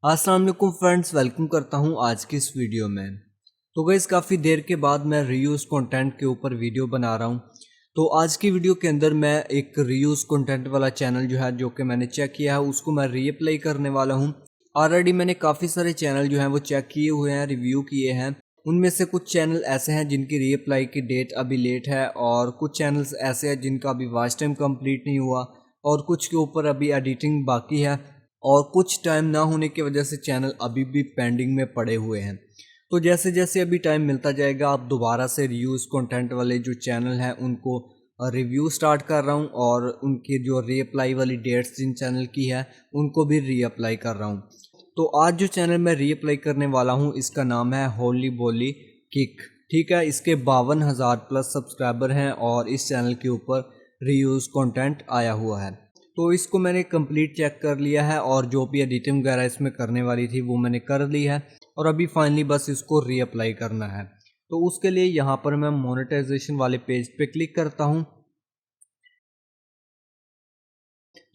अस्सलाम वालेकुम friends, welcome करता हूं आज की इस वीडियो में। तो गाइस काफ़ी देर के बाद मैं रीयूज़ कंटेंट के ऊपर वीडियो बना रहा हूं। तो आज की वीडियो के अंदर मैं एक रीयूज़ कंटेंट वाला चैनल जो कि मैंने चेक किया है उसको मैं रीअप्लाई करने वाला हूं। ऑलरेडी मैंने काफ़ी सारे चैनल जो हैं वो चेक किए हुए हैं, रिव्यू किए हैं। उनमें से कुछ चैनल ऐसे हैं जिनकी रीअप्लाई की डेट अभी लेट है, और कुछ चैनल्स ऐसे हैं जिनका अभी वॉच टाइम कंप्लीट नहीं हुआ, और कुछ के ऊपर अभी एडिटिंग बाकी है, और कुछ टाइम ना होने की वजह से चैनल अभी भी पेंडिंग में पड़े हुए हैं। तो जैसे जैसे अभी टाइम मिलता जाएगा आप दोबारा से रीयूज़ कंटेंट वाले जो चैनल हैं उनको रिव्यू स्टार्ट कर रहा हूं, और उनकी जो रीअप्लाई वाली डेट्स जिन चैनल की है उनको भी रीअप्लाई कर रहा हूं। तो आज जो चैनल मैं रीअप्लाई करने वाला हूं इसका नाम है होली बोली किक। ठीक है, इसके 52,000 प्लस सब्सक्राइबर हैं और इस चैनल के ऊपर रीयूज़ कंटेंट आया हुआ है। तो इसको मैंने कंप्लीट चेक कर लिया है, और जो भी एडिटिंग वगैरह इसमें करने वाली थी वो मैंने कर ली है, और अभी फाइनली बस इसको रीअप्लाई करना है। तो उसके लिए यहाँ पर मैं मोनेटाइजेशन वाले पेज पे क्लिक करता हूँ।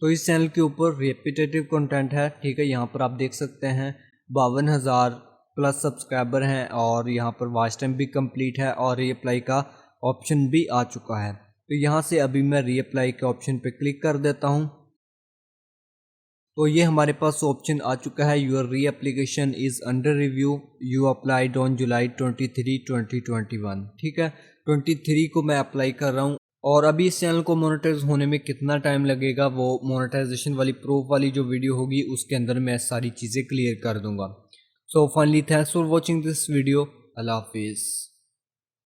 तो इस चैनल के ऊपर रेपिटेटिव कंटेंट है। ठीक है, यहाँ पर आप देख सकते हैं 52,000 प्लस सब्सक्राइबर हैं, और यहाँ पर वॉच टाइम भी कंप्लीट है, और रीअप्लाई का ऑप्शन भी आ चुका है। तो यहाँ से अभी मैं रीअप्लाई के ऑप्शन पे क्लिक कर देता हूँ। तो ये हमारे पास ऑप्शन आ चुका है, योर री application is under review, you applied on July 23, 2021। ठीक है, 23 को मैं अप्लाई कर रहा हूँ, और अभी इस चैनल को मोनेटाइज होने में कितना टाइम लगेगा वो मोनेटाइजेशन वाली प्रूफ वाली जो वीडियो होगी उसके अंदर मैं सारी चीज़ें क्लियर कर दूंगा। So finally thanks for watching this video. अल्लाह हाफिज़।